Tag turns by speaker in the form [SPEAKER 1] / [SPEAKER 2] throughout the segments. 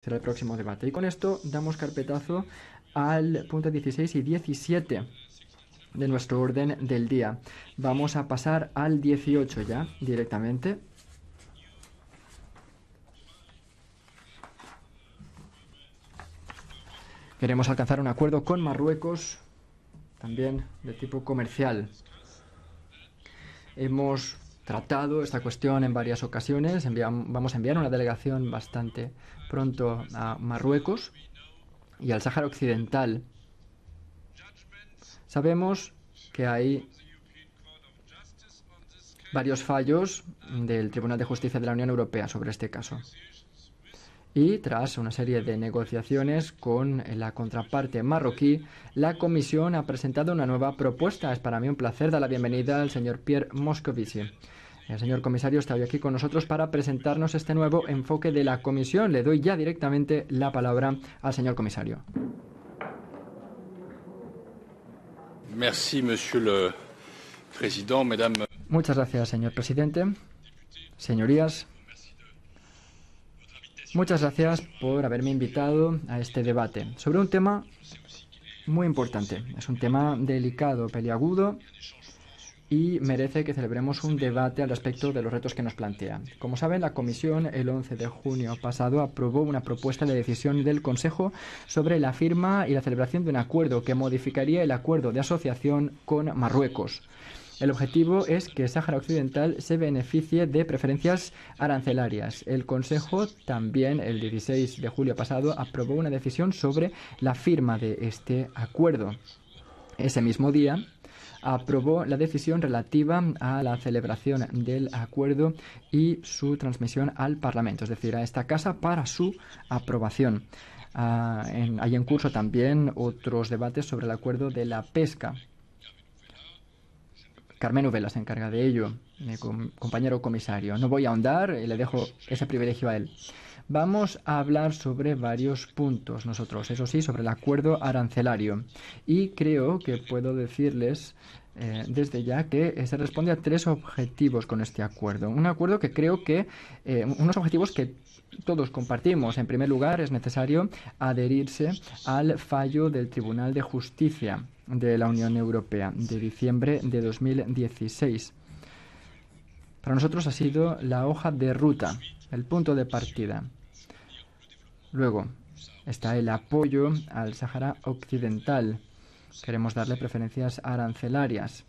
[SPEAKER 1] será el próximo debate. Y con esto damos carpetazo al punto 16 y 17 de nuestro orden del día. Vamos a pasar al 18 ya, directamente. Queremos alcanzar un acuerdo con Marruecos, también de tipo comercial. Hemos tratado esta cuestión en varias ocasiones. Vamos a enviar una delegación bastante pronto a Marruecos y al Sáhara Occidental. Sabemos que hay varios fallos del Tribunal de Justicia de la Unión Europea sobre este caso. Y tras una serie de negociaciones con la contraparte marroquí, la Comisión ha presentado una nueva propuesta. Es para mí un placer dar la bienvenida al señor Pierre Moscovici. El señor comisario está hoy aquí con nosotros para presentarnos este nuevo enfoque de la Comisión. Le doy ya directamente la palabra al señor comisario.
[SPEAKER 2] Merci, monsieur le président, mesdames.
[SPEAKER 1] Muchas gracias, señor presidente. Señorías, muchas gracias por haberme invitado a este debate sobre un tema muy importante. Es un tema delicado, peliagudo, y merece que celebremos un debate al respecto de los retos que nos plantea. Como saben, la Comisión el 11 de junio pasado aprobó una propuesta de decisión del Consejo sobre la firma y la celebración de un acuerdo que modificaría el acuerdo de asociación con Marruecos. El objetivo es que Sáhara Occidental se beneficie de preferencias arancelarias. El Consejo también, el 16 de julio pasado, aprobó una decisión sobre la firma de este acuerdo. Ese mismo día, aprobó la decisión relativa a la celebración del acuerdo y su transmisión al Parlamento, es decir, a esta casa para su aprobación. Hay en curso también otros debates sobre el acuerdo de la pesca. Carmen Uvela se encarga de ello, mi compañero comisario. No voy a ahondar y le dejo ese privilegio a él. Vamos a hablar sobre varios puntos nosotros, eso sí, sobre el acuerdo arancelario. Y creo que puedo decirles desde ya que se responde a 3 objetivos con este acuerdo. Un acuerdo que creo que, unos objetivos que todos compartimos. En primer lugar, es necesario adherirse al fallo del Tribunal de Justicia de la Unión Europea de diciembre de 2016. Para nosotros ha sido la hoja de ruta, el punto de partida. Luego está el apoyo al Sáhara Occidental. Queremos darle preferencias arancelarias.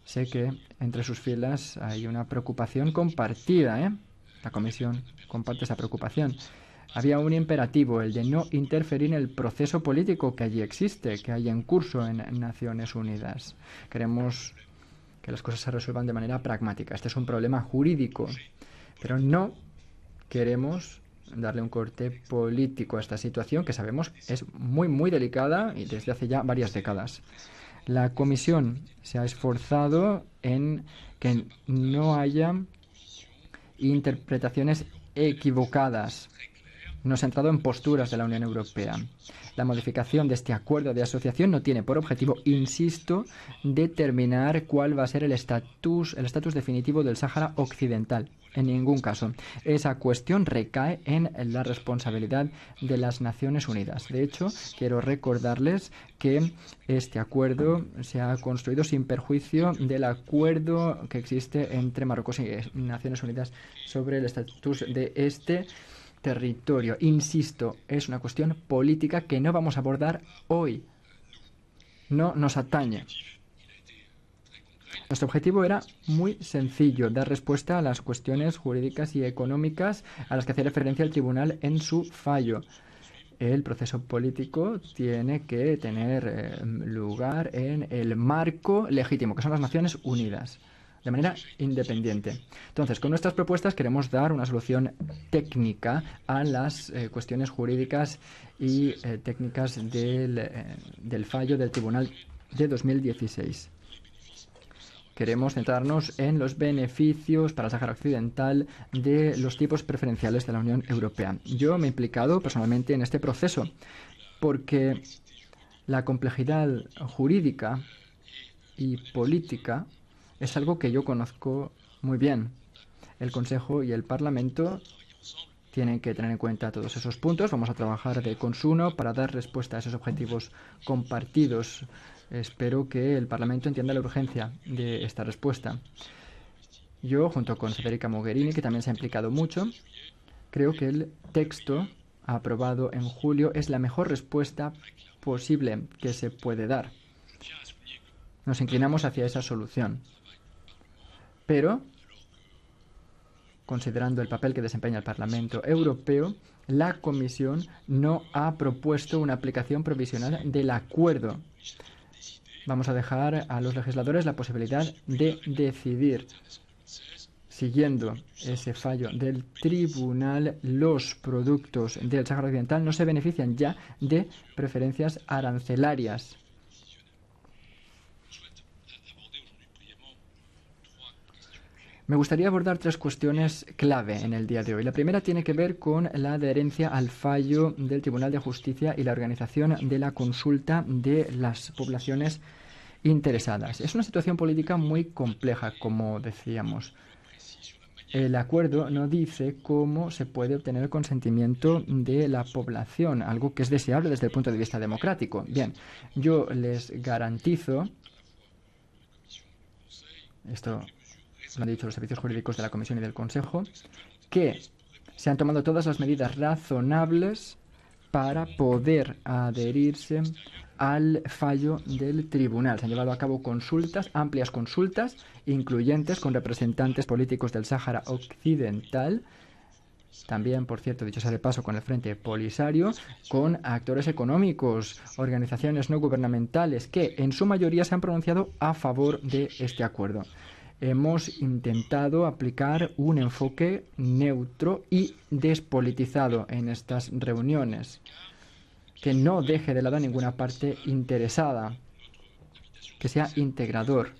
[SPEAKER 1] Sé que entre sus filas hay una preocupación compartida, La Comisión comparte esa preocupación. Había un imperativo, el de no interferir en el proceso político que allí existe, que hay en curso en Naciones Unidas. Queremos que las cosas se resuelvan de manera pragmática. Este es un problema jurídico, pero no queremos darle un corte político a esta situación que sabemos es muy, muy delicada y desde hace ya varias décadas. La Comisión se ha esforzado en que no haya interpretaciones equivocadas. No se ha entrado en posturas de la Unión Europea. La modificación de este acuerdo de asociación no tiene por objetivo, insisto, determinar cuál va a ser el estatus definitivo del Sáhara Occidental. En ningún caso. Esa cuestión recae en la responsabilidad de las Naciones Unidas. De hecho, quiero recordarles que este acuerdo se ha construido sin perjuicio del acuerdo que existe entre Marruecos y Naciones Unidas sobre el estatus de este territorio. Insisto, es una cuestión política que no vamos a abordar hoy. No nos atañe. Nuestro objetivo era muy sencillo, dar respuesta a las cuestiones jurídicas y económicas a las que hace referencia el tribunal en su fallo. El proceso político tiene que tener lugar en el marco legítimo, que son las Naciones Unidas, de manera independiente. Entonces, con nuestras propuestas queremos dar una solución técnica a las cuestiones jurídicas y técnicas del fallo del tribunal de 2016. Queremos centrarnos en los beneficios para el Sáhara Occidental de los tipos preferenciales de la Unión Europea. Yo me he implicado personalmente en este proceso porque la complejidad jurídica y política es algo que yo conozco muy bien. El Consejo y el Parlamento Tienen que tener en cuenta todos esos puntos. Vamos a trabajar de consuno para dar respuesta a esos objetivos compartidos. Espero que el Parlamento entienda la urgencia de esta respuesta. Yo, junto con Federica Mogherini, que también se ha implicado mucho, creo que el texto aprobado en julio es la mejor respuesta posible que se puede dar. Nos inclinamos hacia esa solución. Pero, considerando el papel que desempeña el Parlamento Europeo, la Comisión no ha propuesto una aplicación provisional del acuerdo. Vamos a dejar a los legisladores la posibilidad de decidir. Siguiendo ese fallo del tribunal, los productos del Sáhara Occidental no se benefician ya de preferencias arancelarias. Me gustaría abordar 3 cuestiones clave en el día de hoy. La primera tiene que ver con la adherencia al fallo del Tribunal de Justicia y la organización de la consulta de las poblaciones interesadas. Es una situación política muy compleja, como decíamos. El acuerdo no dice cómo se puede obtener el consentimiento de la población, algo que es deseable desde el punto de vista democrático. Bien, yo les garantizo, esto lo han dicho los servicios jurídicos de la Comisión y del Consejo, que se han tomado todas las medidas razonables para poder adherirse al fallo del tribunal. Se han llevado a cabo consultas, amplias consultas, incluyentes con representantes políticos del Sáhara Occidental, también, por cierto, dicho sea de paso, con el Frente Polisario, con actores económicos, organizaciones no gubernamentales, que en su mayoría se han pronunciado a favor de este acuerdo. Hemos intentado aplicar un enfoque neutro y despolitizado en estas reuniones, que no deje de lado a ninguna parte interesada, que sea integrador.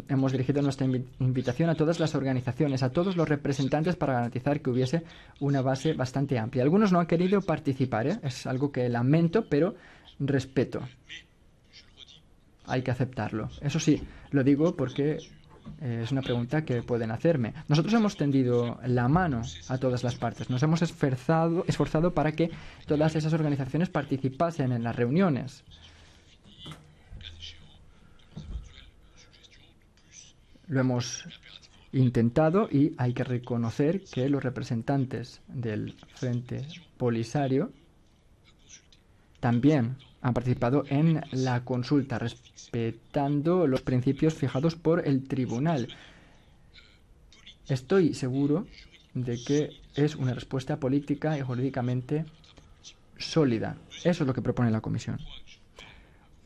[SPEAKER 1] Hemos dirigido nuestra invitación a todas las organizaciones, a todos los representantes, para garantizar que hubiese una base bastante amplia. Algunos no han querido participar, es algo que lamento, pero respeto. Hay que aceptarlo. Eso sí, lo digo porque es una pregunta que pueden hacerme. Nosotros hemos tendido la mano a todas las partes. Nos hemos esforzado para que todas esas organizaciones participasen en las reuniones. Lo hemos intentado y hay que reconocer que los representantes del Frente Polisario también han participado en la consulta, respetando los principios fijados por el tribunal. Estoy seguro de que es una respuesta política y jurídicamente sólida. Eso es lo que propone la Comisión.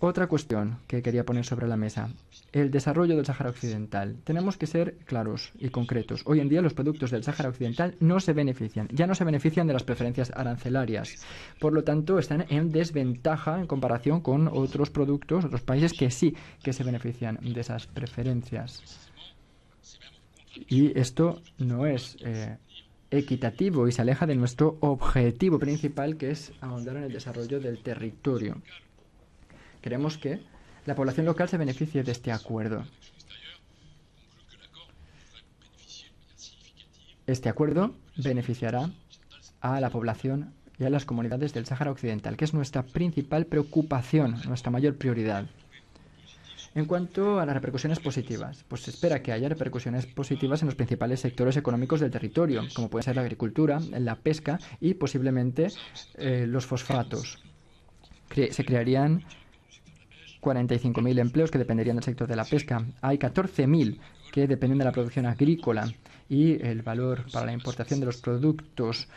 [SPEAKER 1] Otra cuestión que quería poner sobre la mesa: el desarrollo del Sáhara Occidental. Tenemos que ser claros y concretos. Hoy en día los productos del Sáhara Occidental ya no se benefician de las preferencias arancelarias. Por lo tanto, están en desventaja en comparación con otros productos, otros países que sí que se benefician de esas preferencias. Y esto no es equitativo y se aleja de nuestro objetivo principal, que es ahondar en el desarrollo del territorio. Queremos que la población local se beneficie de este acuerdo. Este acuerdo beneficiará a la población y a las comunidades del Sáhara Occidental, que es nuestra principal preocupación, nuestra mayor prioridad. En cuanto a las repercusiones positivas, pues se espera que haya repercusiones positivas en los principales sectores económicos del territorio, como puede ser la agricultura, la pesca y posiblemente los fosfatos. Se crearían 45.000 empleos que dependerían del sector de la pesca. Hay 14.000 que dependen de la producción agrícola y el valor para la importación de los productos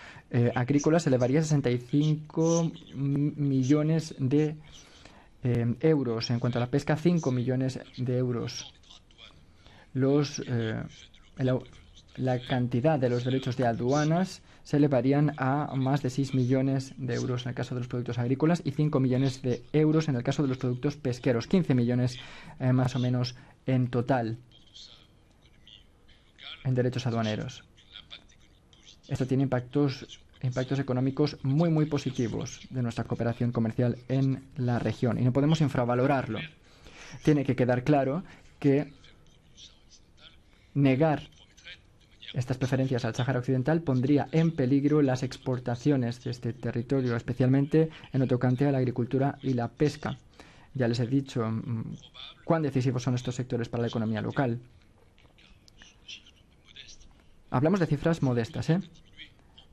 [SPEAKER 1] agrícolas se elevaría a 65 millones de euros. En cuanto a la pesca, 5 millones de euros. La cantidad de los derechos de aduanas se elevarían a más de 6 millones de euros en el caso de los productos agrícolas y 5 millones de euros en el caso de los productos pesqueros. 15 millones más o menos en total en derechos aduaneros. Esto tiene impactos económicos muy positivos de nuestra cooperación comercial en la región y no podemos infravalorarlo. Tiene que quedar claro que negar Estas preferencias al Sáhara Occidental pondría en peligro las exportaciones de este territorio, especialmente en lo tocante a la agricultura y la pesca. Ya les he dicho cuán decisivos son estos sectores para la economía local. Hablamos de cifras modestas,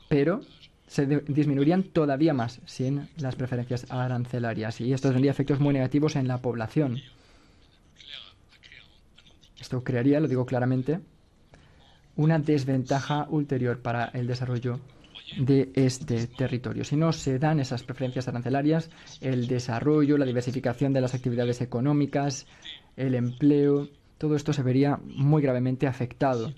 [SPEAKER 1] pero se disminuirían todavía más sin las preferencias arancelarias, y esto tendría efectos muy negativos en la población. Esto crearía, lo digo claramente, una desventaja ulterior para el desarrollo de este territorio. Si no se dan esas preferencias arancelarias, el desarrollo, la diversificación de las actividades económicas, el empleo, todo esto se vería muy gravemente afectado.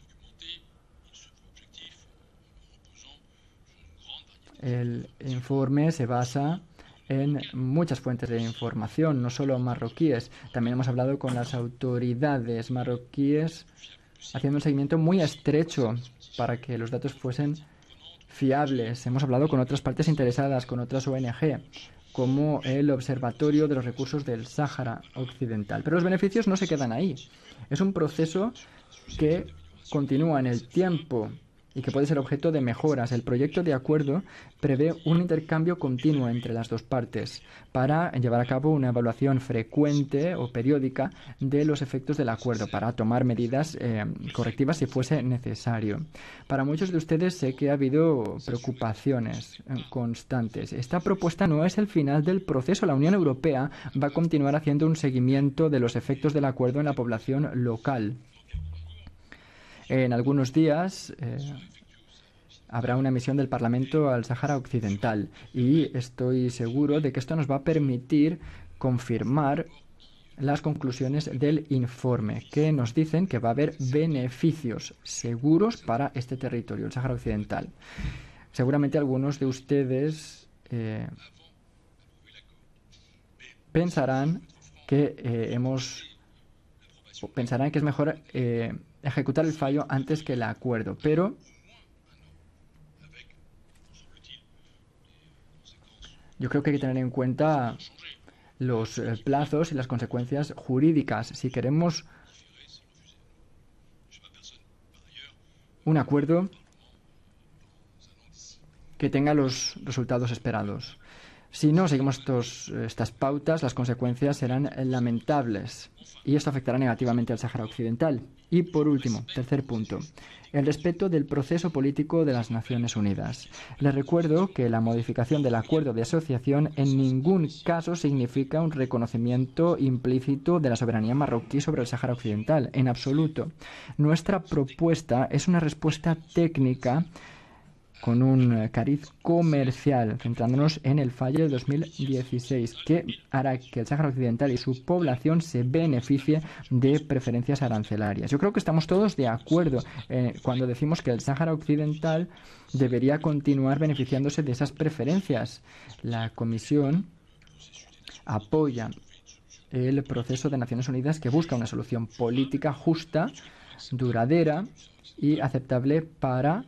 [SPEAKER 1] El informe se basa en muchas fuentes de información, no solo marroquíes. También hemos hablado con las autoridades marroquíes haciendo un seguimiento muy estrecho para que los datos fuesen fiables. Hemos hablado con otras partes interesadas, con otras ONG, como el Observatorio de los Recursos del Sáhara Occidental. Pero los beneficios no se quedan ahí. Es un proceso que continúa en el tiempo y que puede ser objeto de mejoras. El proyecto de acuerdo prevé un intercambio continuo entre las dos partes para llevar a cabo una evaluación frecuente o periódica de los efectos del acuerdo, para tomar medidas correctivas si fuese necesario. Para muchos de ustedes sé que ha habido preocupaciones constantes. Esta propuesta no es el final del proceso. La Unión Europea va a continuar haciendo un seguimiento de los efectos del acuerdo en la población local. En algunos días habrá una misión del Parlamento al Sáhara Occidental y estoy seguro de que esto nos va a permitir confirmar las conclusiones del informe, que nos dicen que va a haber beneficios seguros para este territorio, el Sáhara Occidental. Seguramente algunos de ustedes pensarán que es mejor ejecutar el fallo antes que el acuerdo, pero yo creo que hay que tener en cuenta los plazos y las consecuencias jurídicas. Si queremos un acuerdo que tenga los resultados esperados. Si no seguimos estas pautas, las consecuencias serán lamentables y esto afectará negativamente al Sáhara Occidental. Y por último, tercer punto, el respeto del proceso político de las Naciones Unidas. Les recuerdo que la modificación del acuerdo de asociación en ningún caso significa un reconocimiento implícito de la soberanía marroquí sobre el Sáhara Occidental, en absoluto. Nuestra propuesta es una respuesta técnica con un cariz comercial, centrándonos en el fallo de 2016, que hará que el Sáhara Occidental y su población se beneficie de preferencias arancelarias. Yo creo que estamos todos de acuerdo cuando decimos que el Sáhara Occidental debería continuar beneficiándose de esas preferencias. La Comisión apoya el proceso de Naciones Unidas que busca una solución política justa, duradera y aceptable para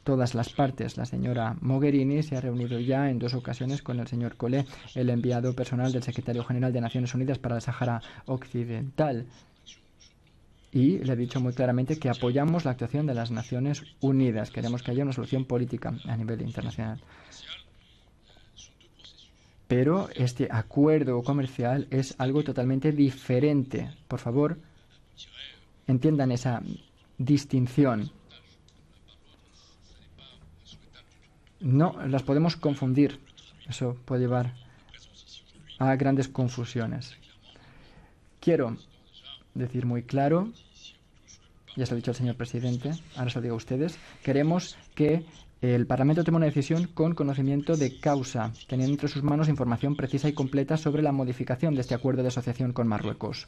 [SPEAKER 1] todas las partes. La señora Mogherini se ha reunido ya en 2 ocasiones con el señor Collet, el enviado personal del secretario general de Naciones Unidas para el Sáhara Occidental. Y le he dicho muy claramente que apoyamos la actuación de las Naciones Unidas. Queremos que haya una solución política a nivel internacional. Pero este acuerdo comercial es algo totalmente diferente. Por favor, entiendan esa distinción. No las podemos confundir. Eso puede llevar a grandes confusiones. Quiero decir muy claro, ya se lo ha dicho el señor presidente, ahora se lo digo a ustedes, queremos que el Parlamento tome una decisión con conocimiento de causa, teniendo entre sus manos información precisa y completa sobre la modificación de este acuerdo de asociación con Marruecos.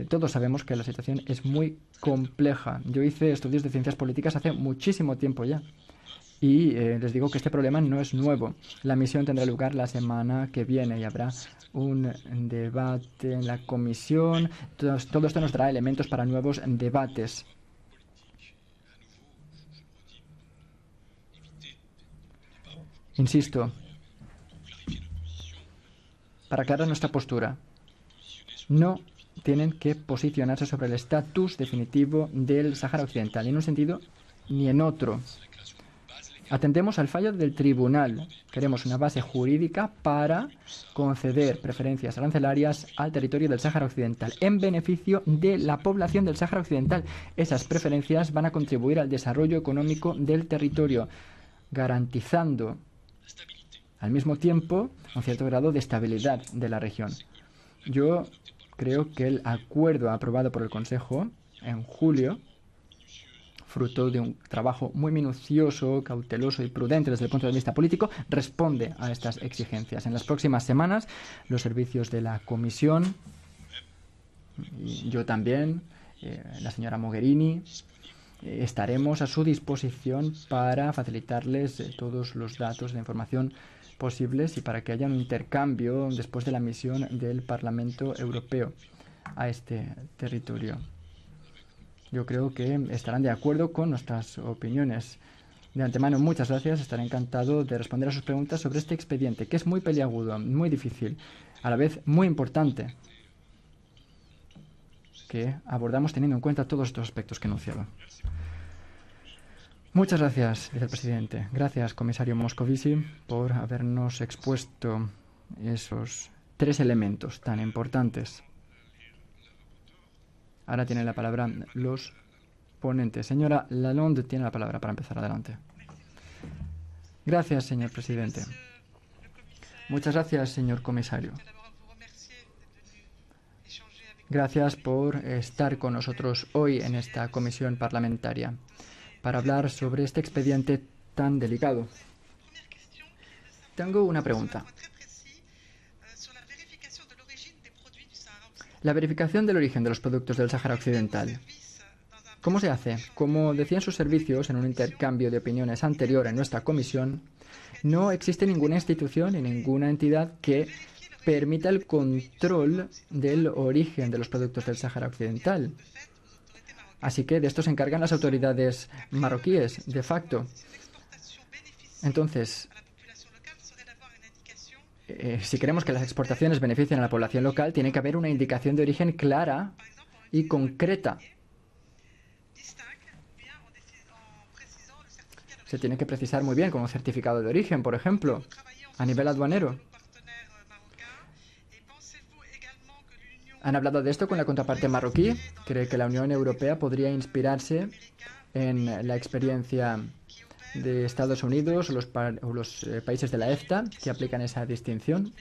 [SPEAKER 1] Todos sabemos que la situación es muy compleja. Yo hice estudios de ciencias políticas hace muchísimo tiempo ya. Y les digo que este problema no es nuevo. La misión tendrá lugar la semana que viene y habrá un debate en la comisión. Todo esto nos dará elementos para nuevos debates. Insisto, para aclarar nuestra postura, no tienen que posicionarse sobre el estatus definitivo del Sáhara Occidental, ni en un sentido ni en otro. Atendemos al fallo del tribunal. Queremos una base jurídica para conceder preferencias arancelarias al territorio del Sáhara Occidental en beneficio de la población del Sáhara Occidental. Esas preferencias van a contribuir al desarrollo económico del territorio, garantizando al mismo tiempo un cierto grado de estabilidad de la región. Yo creo que el acuerdo aprobado por el Consejo en julio, fruto de un trabajo muy minucioso, cauteloso y prudente desde el punto de vista político, responde a estas exigencias. En las próximas semanas, los servicios de la Comisión, y yo también, la señora Mogherini, estaremos a su disposición para facilitarles todos los datos de información posibles y para que haya un intercambio después de la misión del Parlamento Europeo a este territorio. Yo creo que estarán de acuerdo con nuestras opiniones. De antemano, muchas gracias. Estaré encantado de responder a sus preguntas sobre este expediente, que es muy peliagudo, muy difícil, a la vez muy importante, que abordamos teniendo en cuenta todos estos aspectos que he enunciado. Muchas gracias, vicepresidente. Gracias, comisario Moscovici, por habernos expuesto esos 3 elementos tan importantes. Ahora tienen la palabra los ponentes. Señora Lalonde tiene la palabra para empezar. Adelante. Gracias, señor presidente. Muchas gracias, señor comisario. Gracias por estar con nosotros hoy en esta comisión parlamentaria para hablar sobre este expediente tan delicado. Tengo una pregunta. La verificación del origen de los productos del Sáhara Occidental. ¿Cómo se hace? Como decían sus servicios en un intercambio de opiniones anterior en nuestra comisión, no existe ninguna institución ni ninguna entidad que permita el control del origen de los productos del Sáhara Occidental. Así que de esto se encargan las autoridades marroquíes, de facto. Entonces, si queremos que las exportaciones beneficien a la población local, tiene que haber una indicación de origen clara y concreta. Se tiene que precisar muy bien, como un certificado de origen, por ejemplo, a nivel aduanero. ¿Han hablado de esto con la contraparte marroquí? ¿Cree que la Unión Europea podría inspirarse en la experiencia de Estados Unidos o los países de la EFTA que aplican esa distinción?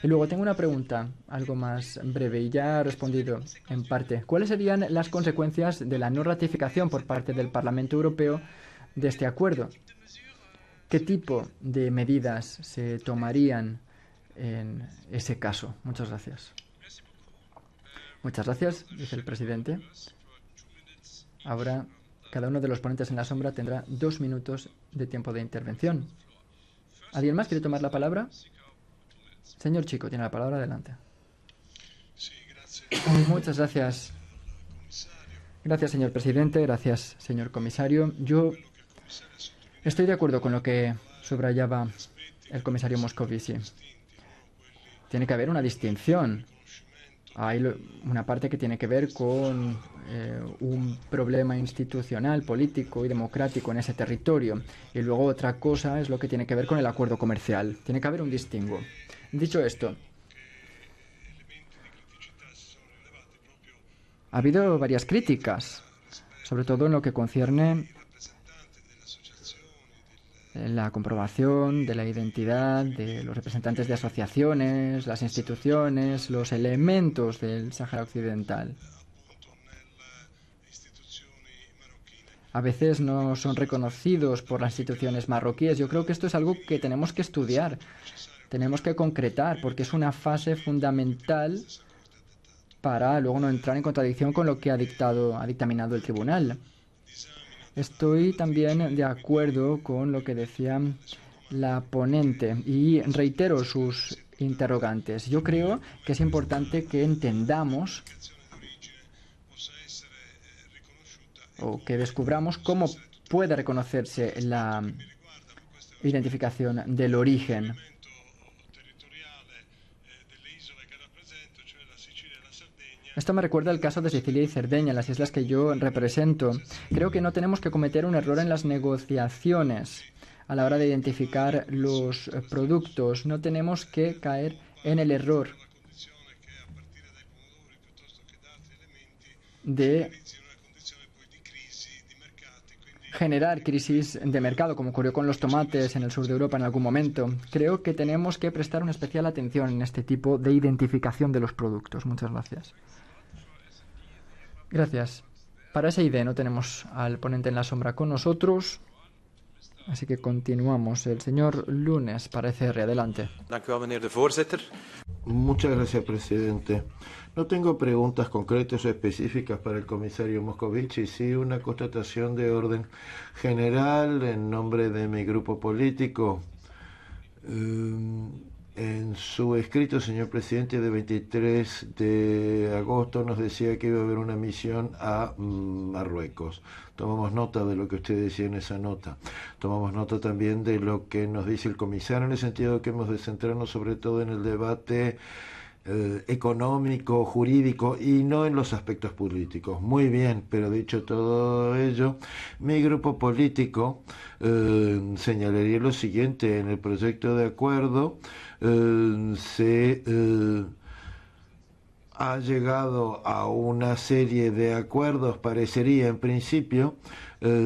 [SPEAKER 1] Y luego tengo una pregunta, algo más breve, y ya ha respondido en parte. ¿Cuáles serían las consecuencias de la no ratificación por parte del Parlamento Europeo de este acuerdo? ¿Qué tipo de medidas se tomarían en ese caso? Muchas gracias. Muchas gracias, dice el presidente. Ahora, cada uno de los ponentes en la sombra tendrá 2 minutos de tiempo de intervención. ¿Alguien más quiere tomar la palabra? Señor Chico, tiene la palabra. Adelante. Muchas gracias. Gracias, señor presidente. Gracias, señor comisario. Yo estoy de acuerdo con lo que subrayaba el comisario Moscovici. Tiene que haber una distinción. Hay una parte que tiene que ver con un problema institucional, político y democrático en ese territorio. Y luego otra cosa es lo que tiene que ver con el acuerdo comercial. Tiene que haber un distingo. Dicho esto, ha habido varias críticas, sobre todo en lo que concierne la comprobación de la identidad de los representantes de asociaciones, las instituciones, los elementos del Sáhara Occidental. A veces no son reconocidos por las instituciones marroquíes. Yo creo que esto es algo que tenemos que estudiar, tenemos que concretar, porque es una fase fundamental para luego no entrar en contradicción con lo que ha dictaminado el tribunal. Estoy también de acuerdo con lo que decía la ponente y reitero sus interrogantes. Yo creo que es importante que entendamos o que descubramos cómo puede reconocerse la identificación del origen. Esto me recuerda el caso de Sicilia y Cerdeña, las islas que yo represento. Creo que no tenemos que cometer un error en las negociaciones a la hora de identificar los productos. No tenemos que caer en el error de generar crisis de mercado, como ocurrió con los tomates en el sur de Europa en algún momento. Creo que tenemos que prestar una especial atención en este tipo de identificación de los productos. Muchas gracias. Gracias. Para esa idea no tenemos al ponente en la sombra con nosotros, así que continuamos. El señor Lunes para ECR, adelante.
[SPEAKER 3] Muchas gracias, presidente. No tengo preguntas concretas o específicas para el comisario Moscovici, sí una constatación de orden general en nombre de mi grupo político. En su escrito, señor presidente, de 23 de agosto nos decía que iba a haber una misión a Marruecos. Tomamos nota de lo que usted decía en esa nota. Tomamos nota también de lo que nos dice el comisario, en el sentido de que hemos de centrarnos sobre todo en el debate económico, jurídico y no en los aspectos políticos. Muy bien, pero dicho todo ello, mi grupo político señalaría lo siguiente: en el proyecto de acuerdo se ha llegado a una serie de acuerdos, parecería en principio,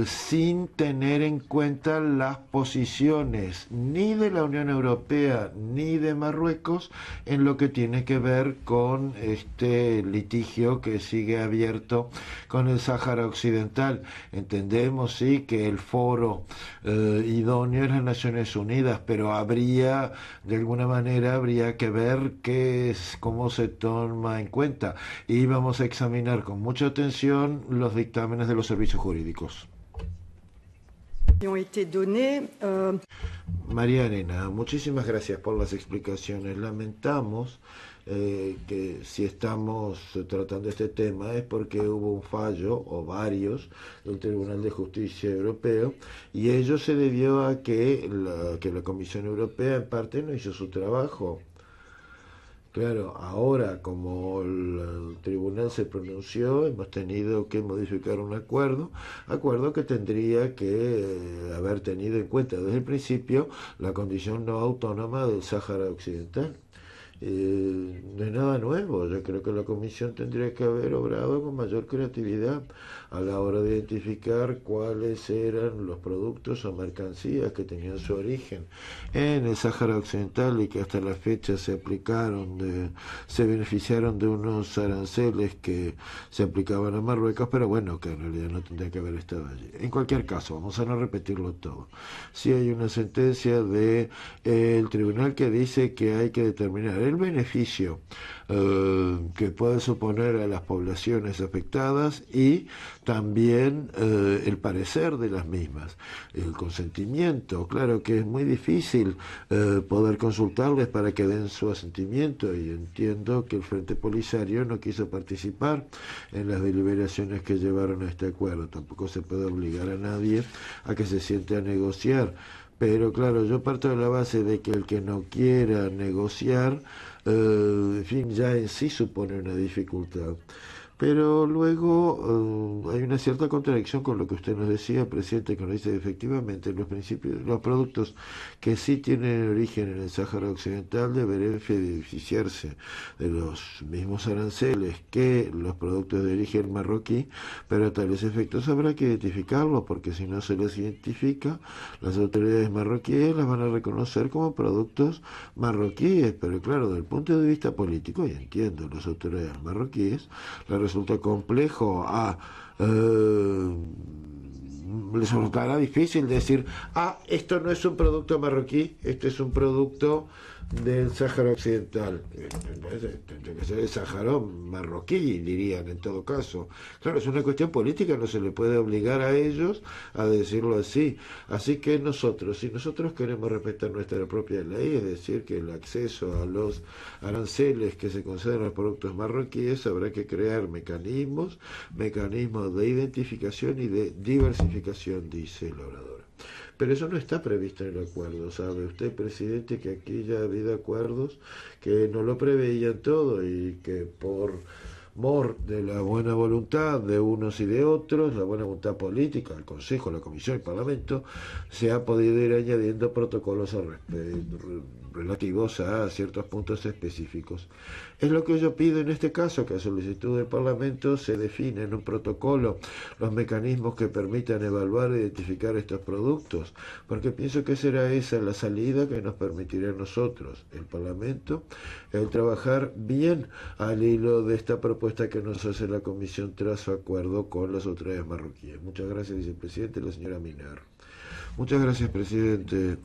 [SPEAKER 3] sin tener en cuenta las posiciones ni de la Unión Europea ni de Marruecos en lo que tiene que ver con este litigio que sigue abierto con el Sáhara Occidental. Entendemos, sí, que el foro idóneo es las Naciones Unidas, pero habría, de alguna manera, habría que ver cómo se toma en cuenta, y vamos a examinar con mucha atención los dictámenes de los servicios jurídicos. María Arena, muchísimas gracias por las explicaciones. Lamentamos que si estamos tratando este tema es porque hubo un fallo, o varios, del Tribunal de Justicia Europeo, y ello se debió a que la Comisión Europea en parte no hizo su trabajo. Claro, ahora como el tribunal se pronunció, hemos tenido que modificar un acuerdo que tendría que haber tenido en cuenta desde el principio la condición no autónoma del Sáhara Occidental. No es nada nuevo. Yo creo que la Comisión tendría que haber obrado con mayor creatividad a la hora de identificar cuáles eran los productos o mercancías que tenían su origen en el Sáhara Occidental y que hasta la fecha se beneficiaron de unos aranceles que se aplicaban a Marruecos, pero bueno, que en realidad no tendría que haber estado allí. En cualquier caso, vamos a no repetirlo todo. Sí hay una sentencia del tribunal que dice que hay que determinar el beneficio que puede suponer a las poblaciones afectadas y también el parecer de las mismas, el consentimiento. Claro que es muy difícil poder consultarles para que den su asentimiento, y entiendo que el Frente Polisario no quiso participar en las deliberaciones que llevaron a este acuerdo. Tampoco se puede obligar a nadie a que se siente a negociar. Pero claro, yo parto de la base de que el que no quiera negociar, en fin, ya en sí supone una dificultad. Pero luego hay una cierta contradicción con lo que usted nos decía, presidente, que nos dice que efectivamente los productos que sí tienen origen en el Sáhara Occidental deberán beneficiarse de los mismos aranceles que los productos de origen marroquí, pero a tales efectos habrá que identificarlos, porque si no se los identifica, las autoridades marroquíes las van a reconocer como productos marroquíes. Pero claro, desde el punto de vista político, y entiendo las autoridades marroquíes, resulta complejo, les resultará difícil decir, esto no es un producto marroquí, esto es un producto del Sáhara Occidental. Tendría que ser el Sáhara marroquí, dirían en todo caso. Claro, es una cuestión política, no se le puede obligar a ellos a decirlo así. Así que si nosotros queremos respetar nuestra propia ley, es decir, que el acceso a los aranceles que se conceden a los productos marroquíes, habrá que crear mecanismos de identificación y de diversificación, dice el orador. Pero eso no está previsto en el acuerdo. ¿Sabe usted, presidente, que aquí ya ha habido acuerdos que no lo preveían todo y que por de la buena voluntad de unos y de otros, la buena voluntad política del Consejo, la Comisión y el Parlamento, se ha podido ir añadiendo protocolos relativos a ciertos puntos específicos. Es lo que yo pido en este caso, que a solicitud del Parlamento se define en un protocolo los mecanismos que permitan evaluar e identificar estos productos, porque pienso que será esa la salida que nos permitirá a nosotros, el Parlamento, el trabajar bien al hilo de esta propuesta que nos hace la Comisión tras su acuerdo con las autoridades marroquíes. Muchas gracias, vicepresidente, la señora Minar. Muchas gracias, presidente.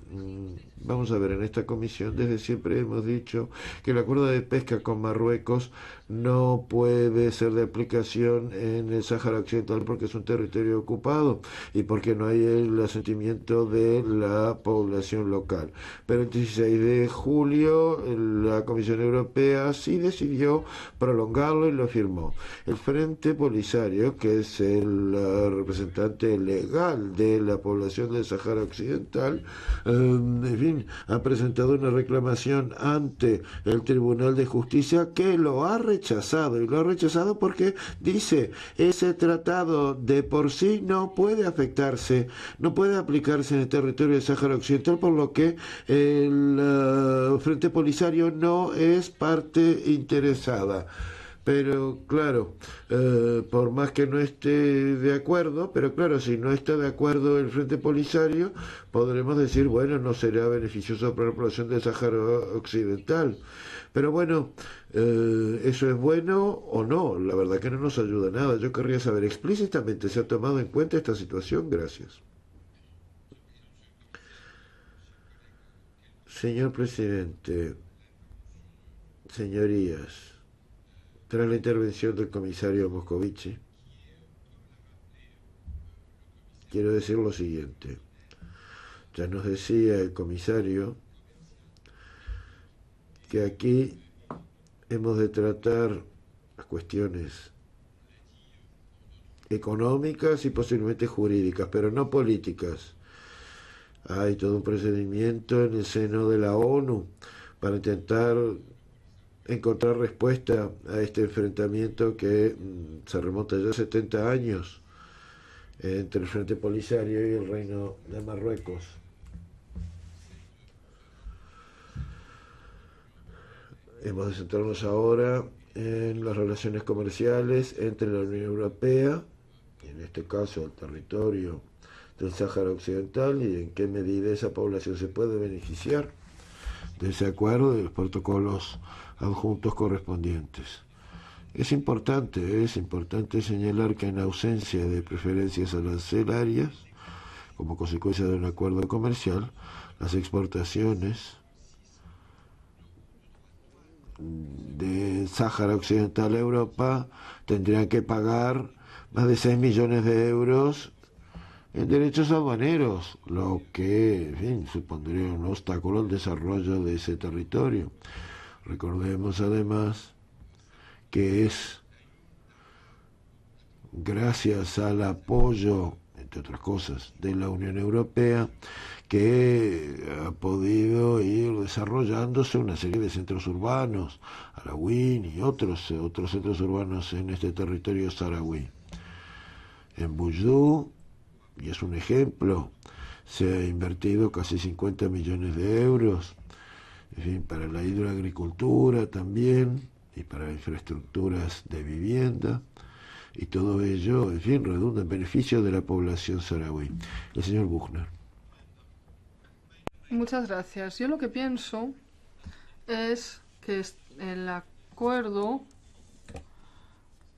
[SPEAKER 3] Vamos a ver, en esta comisión desde siempre hemos dicho que el acuerdo de pesca con Marruecos no puede ser de aplicación en el Sáhara Occidental porque es un territorio ocupado y porque no hay el asentimiento de la población local. Pero el 16 de julio la Comisión Europea sí decidió prolongarlo y lo firmó. El Frente Polisario, que es el representante legal de la población del Sáhara Occidental, en fin, ha presentado una reclamación ante el Tribunal de Justicia que lo ha rechazado, y lo ha rechazado porque dice ese tratado de por sí no puede afectarse, no puede aplicarse en el territorio del Sáhara Occidental, por lo que el Frente Polisario no es parte interesada. Pero claro, por más que no esté de acuerdo, pero claro, si no está de acuerdo el Frente Polisario, podremos decir, bueno, no será beneficioso para la población del Sáhara Occidental. Pero bueno, ¿eso es bueno o no? La verdad que no nos ayuda nada. Yo querría saber explícitamente, ¿se ha tomado en cuenta esta situación? Gracias. Señor presidente, señorías, tras la intervención del comisario Moscovici, quiero decir lo siguiente. Ya nos decía el comisario que aquí hemos de tratar las cuestiones económicas y posiblemente jurídicas, pero no políticas. Hay todo un procedimiento en el seno de la ONU para intentar encontrar respuesta a este enfrentamiento que se remonta ya a 70 años entre el Frente Polisario y el Reino de Marruecos. Hemos de centrarnos ahora en las relaciones comerciales entre la Unión Europea, y en este caso el territorio del Sáhara Occidental, y en qué medida esa población se puede beneficiar de ese acuerdo y de los protocolos adjuntos correspondientes. Es importante señalar que en ausencia de preferencias arancelarias, como consecuencia de un acuerdo comercial, las exportaciones de Sáhara Occidental a Europa tendrían que pagar más de 6 millones de euros en derechos aduaneros, lo que, en fin, supondría un obstáculo al desarrollo de ese territorio. Recordemos además que es gracias al apoyo, entre otras cosas, de la Unión Europea que ha podido ir desarrollándose una serie de centros urbanos, Alawín y otros centros urbanos en este territorio saharaui. En Bujdú, y es un ejemplo, se ha invertido casi 50 millones de euros, en fin, para la hidroagricultura también, y para infraestructuras de vivienda, y todo ello, en fin, redunda en beneficio de la población saharaui. El señor Buchner.
[SPEAKER 4] Muchas gracias. Yo lo que pienso es que el acuerdo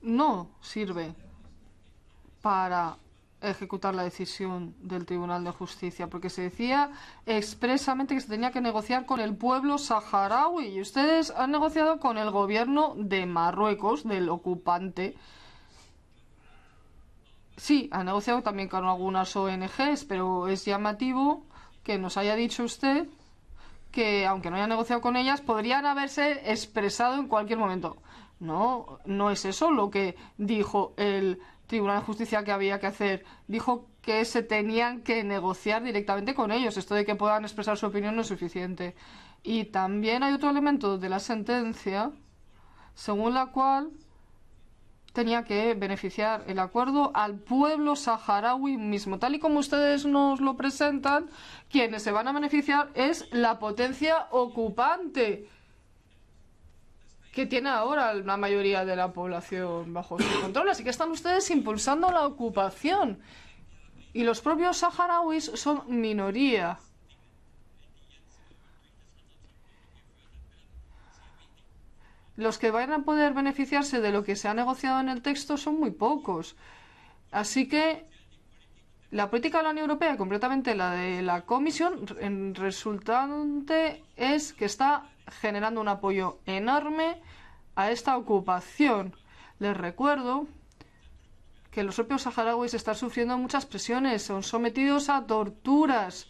[SPEAKER 4] no sirve para ejecutar la decisión del Tribunal de Justicia, porque se decía expresamente que se tenía que negociar con el pueblo saharaui y ustedes han negociado con el gobierno de Marruecos, del ocupante. Sí, han negociado también con algunas ONGs, pero es llamativo que nos haya dicho usted que, aunque no haya negociado con ellas, podrían haberse expresado en cualquier momento. No, no es eso lo que dijo el Tribunal de Justicia que había que hacer. Dijo que se tenían que negociar directamente con ellos. Esto de que puedan expresar su opinión no es suficiente. Y también hay otro elemento de la sentencia según la cual tenía que beneficiar el acuerdo al pueblo saharaui mismo. Tal y como ustedes nos lo presentan, quienes se van a beneficiar es la potencia ocupante que tiene ahora la mayoría de la población bajo su control. Así que están ustedes impulsando la ocupación. Y los propios saharauis son minoría. Los que van a poder beneficiarse de lo que se ha negociado en el texto son muy pocos. Así que la política de la Unión Europea, y concretamente la de la Comisión, en resultante es que está generando un apoyo enorme a esta ocupación. Les recuerdo que los propios saharauis están sufriendo muchas presiones, son sometidos a torturas.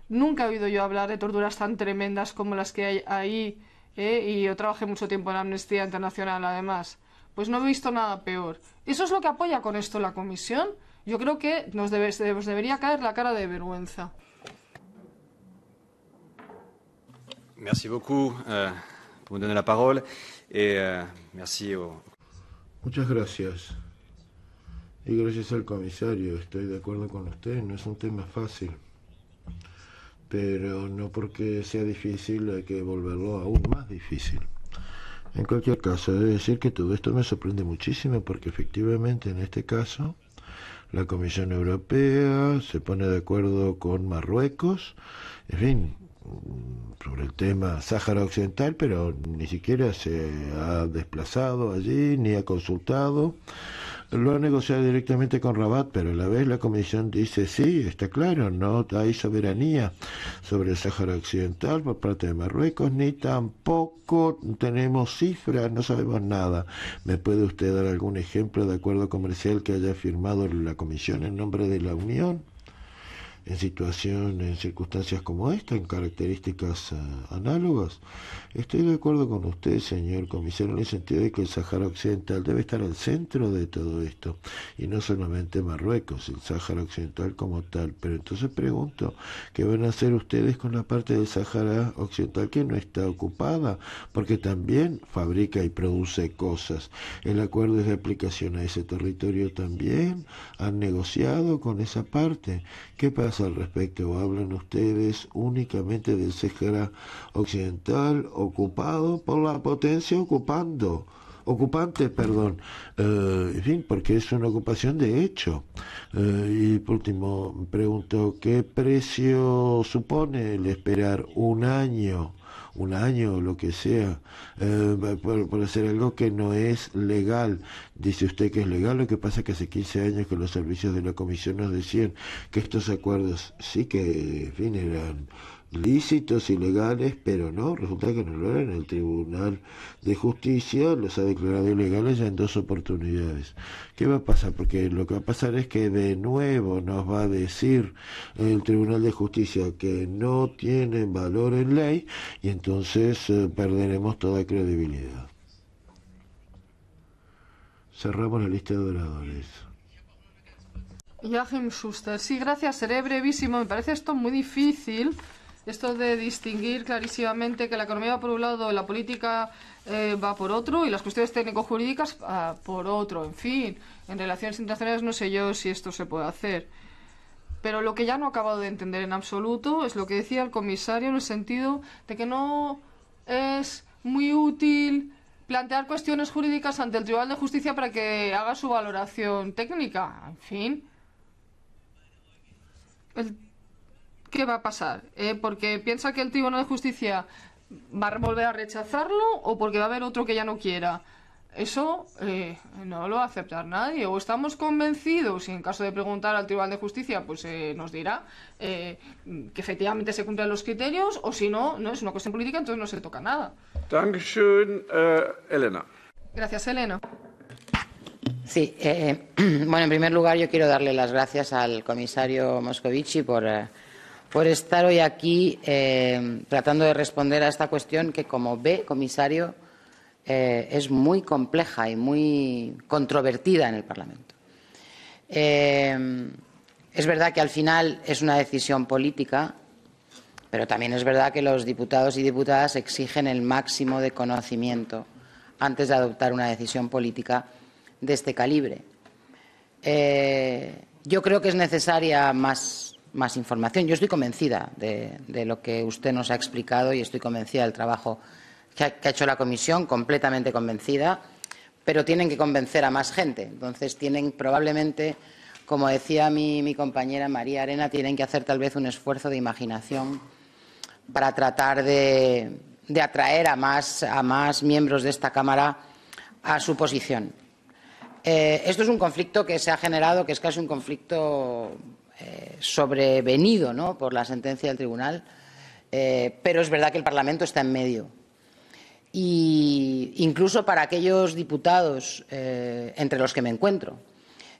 [SPEAKER 4] Nunca he oído yo hablar de torturas tan tremendas como las que hay ahí. Y yo trabajé mucho tiempo en Amnistía Internacional, además. Pues no he visto nada peor. ¿Eso es lo que apoya con esto la Comisión? Yo creo que nos debería caer la cara de vergüenza.
[SPEAKER 5] Merci beaucoup por me donner la parole et merci
[SPEAKER 3] Muchas gracias. Y gracias al comisario. Estoy de acuerdo con usted. No es un tema fácil. Pero no porque sea difícil hay que volverlo aún más difícil. En cualquier caso, he de decir que todo esto me sorprende muchísimo porque efectivamente en este caso la Comisión Europea se pone de acuerdo con Marruecos, en fin, sobre el tema Sáhara Occidental, pero ni siquiera se ha desplazado allí ni ha consultado. Lo ha negociado directamente con Rabat, pero a la vez la Comisión dice sí, está claro, no hay soberanía sobre el Sáhara Occidental por parte de Marruecos, ni tampoco tenemos cifras, no sabemos nada. ¿Me puede usted dar algún ejemplo de acuerdo comercial que haya firmado la Comisión en nombre de la Unión? En circunstancias como esta, en características análogas. Estoy de acuerdo con usted, señor comisario, en el sentido de que el Sáhara Occidental debe estar al centro de todo esto, y no solamente Marruecos, el Sáhara Occidental como tal. Pero entonces pregunto, ¿qué van a hacer ustedes con la parte del Sáhara Occidental que no está ocupada? Porque también fabrica y produce cosas. El acuerdo es de aplicación a ese territorio también. ¿Han negociado con esa parte? ¿Qué pasa al respecto? ¿O hablan ustedes únicamente del Sáhara Occidental ocupado por la potencia ocupante, en fin, porque es una ocupación de hecho? Y por último, pregunto, ¿qué precio supone el esperar un año o lo que sea, por hacer algo que no es legal? Dice usted que es legal, lo que pasa es que hace 15 años que los servicios de la Comisión nos decían que estos acuerdos sí que, en fin, eran lícitos y legales, pero no, resulta que no lo eran. El Tribunal de Justicia los ha declarado ilegales ya en 2 oportunidades. ¿Qué va a pasar? Porque lo que va a pasar es que de nuevo nos va a decir el Tribunal de Justicia que no tienen valor en ley y entonces perderemos toda credibilidad. Cerramos la lista de oradores.
[SPEAKER 4] Joachim Schuster, sí, gracias, seré brevísimo. Me parece esto muy difícil, esto de distinguir clarísimamente que la economía va por un lado, la política va por otro y las cuestiones técnico-jurídicas por otro. En fin, en relaciones internacionales no sé yo si esto se puede hacer. Pero lo que ya no he acabado de entender en absoluto es lo que decía el comisario, en el sentido de que no es muy útil plantear cuestiones jurídicas ante el Tribunal de Justicia para que haga su valoración técnica. En fin, ¿qué va a pasar? ¿Porque piensa que el Tribunal de Justicia va a volver a rechazarlo o porque va a haber otro que ya no quiera? Eso no lo va a aceptar nadie. O estamos convencidos, y en caso de preguntar al Tribunal de Justicia, pues nos dirá que efectivamente se cumplen los criterios, o si no, no es una cuestión política, entonces no se toca nada.
[SPEAKER 2] Dankeschön, Elena.
[SPEAKER 4] Gracias, Elena.
[SPEAKER 6] Sí, bueno, en primer lugar yo quiero darle las gracias al comisario Moscovici por estar hoy aquí tratando de responder a esta cuestión que, como ve, comisario, es muy compleja y muy controvertida en el Parlamento. Es verdad que al final es una decisión política, pero también es verdad que los diputados y diputadas exigen el máximo de conocimiento antes de adoptar una decisión política de este calibre. Yo creo que es necesaria más información. Yo estoy convencida de lo que usted nos ha explicado y estoy convencida del trabajo que ha hecho la Comisión, completamente convencida, pero tienen que convencer a más gente. Entonces, tienen probablemente, como decía mi compañera María Arena, tienen que hacer tal vez un esfuerzo de imaginación para tratar de atraer a más miembros de esta Cámara a su posición. Esto es un conflicto que se ha generado, que es casi un conflicto sobrevenido, ¿no?, por la sentencia del Tribunal, pero es verdad que el Parlamento está en medio. Y incluso para aquellos diputados, entre los que me encuentro,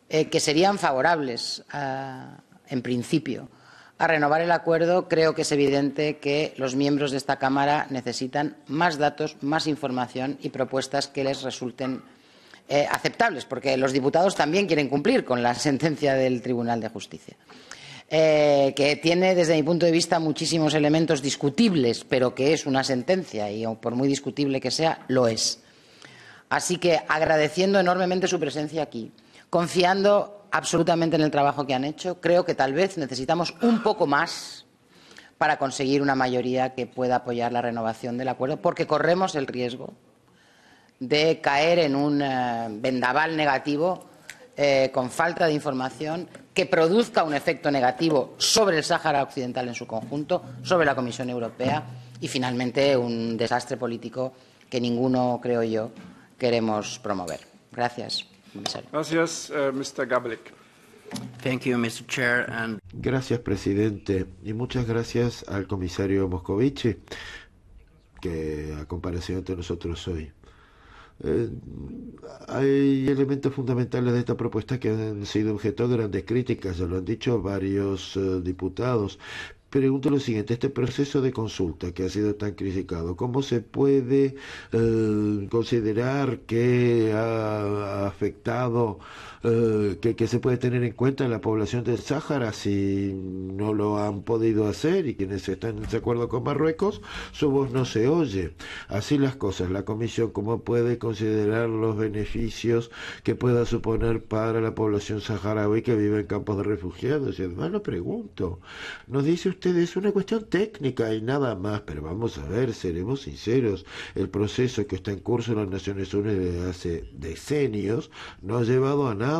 [SPEAKER 6] que serían favorables, en principio, a renovar el acuerdo, creo que es evidente que los miembros de esta Cámara necesitan más datos, más información y propuestas que les resulten aceptables, porque los diputados también quieren cumplir con la sentencia del Tribunal de Justicia, que tiene, desde mi punto de vista, muchísimos elementos discutibles, pero que es una sentencia y, por muy discutible que sea, lo es. Así que, agradeciendo enormemente su presencia aquí, confiando absolutamente en el trabajo que han hecho, creo que tal vez necesitamos un poco más para conseguir una mayoría que pueda apoyar la renovación del acuerdo, porque corremos el riesgo de caer en un vendaval negativo con falta de información que produzca un efecto negativo sobre el Sáhara Occidental en su conjunto, sobre la Comisión Europea y, finalmente, un desastre político que ninguno, creo yo, queremos promover. Gracias, comisario.
[SPEAKER 2] Gracias, Mr. Gablik.
[SPEAKER 7] Thank you, Mr. Chair.
[SPEAKER 3] Gracias, presidente, y muchas gracias al comisario Moscovici, que ha comparecido ante nosotros hoy. Hay elementos fundamentales de esta propuesta que han sido objeto de grandes críticas, ya lo han dicho varios diputados. Pregunto lo siguiente, este proceso de consulta que ha sido tan criticado, ¿cómo se puede considerar que ha afectado, que se puede tener en cuenta la población del Sáhara si no lo han podido hacer y quienes están en desacuerdo con Marruecos, su voz no se oye? Así las cosas, la Comisión, ¿cómo puede considerar los beneficios que pueda suponer para la población saharaui que vive en campos de refugiados? Y además lo pregunto, nos dice usted es una cuestión técnica y nada más, pero vamos a ver, seremos sinceros, el proceso que está en curso en las Naciones Unidas desde hace decenios no ha llevado a nada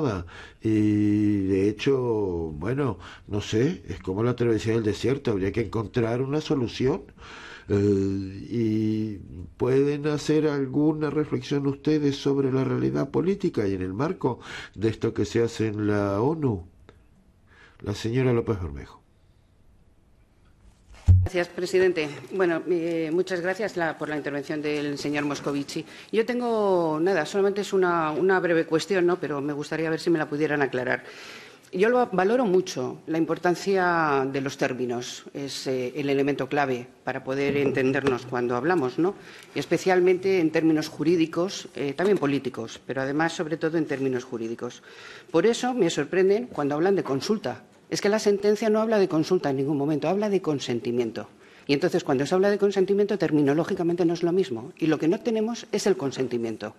[SPEAKER 3] y de hecho, bueno, no sé, es como la travesía del desierto, habría que encontrar una solución. ¿Y pueden hacer alguna reflexión ustedes sobre la realidad política y en el marco de esto que se hace en la ONU? La señora López Bermejo.
[SPEAKER 8] Gracias, presidente. Bueno, muchas gracias por la intervención del señor Moscovici. Yo tengo, solamente es una breve cuestión, ¿no?, pero me gustaría ver si me la pudieran aclarar. Yo valoro mucho la importancia de los términos, es el elemento clave para poder entendernos cuando hablamos, ¿no?, y especialmente en términos jurídicos, también políticos, pero además, sobre todo, en términos jurídicos. Por eso me sorprenden cuando hablan de consulta. Es que la sentencia no habla de consulta en ningún momento, habla de consentimiento. Y entonces, cuando se habla de consentimiento, terminológicamente no es lo mismo. Y lo que no tenemos es el consentimiento.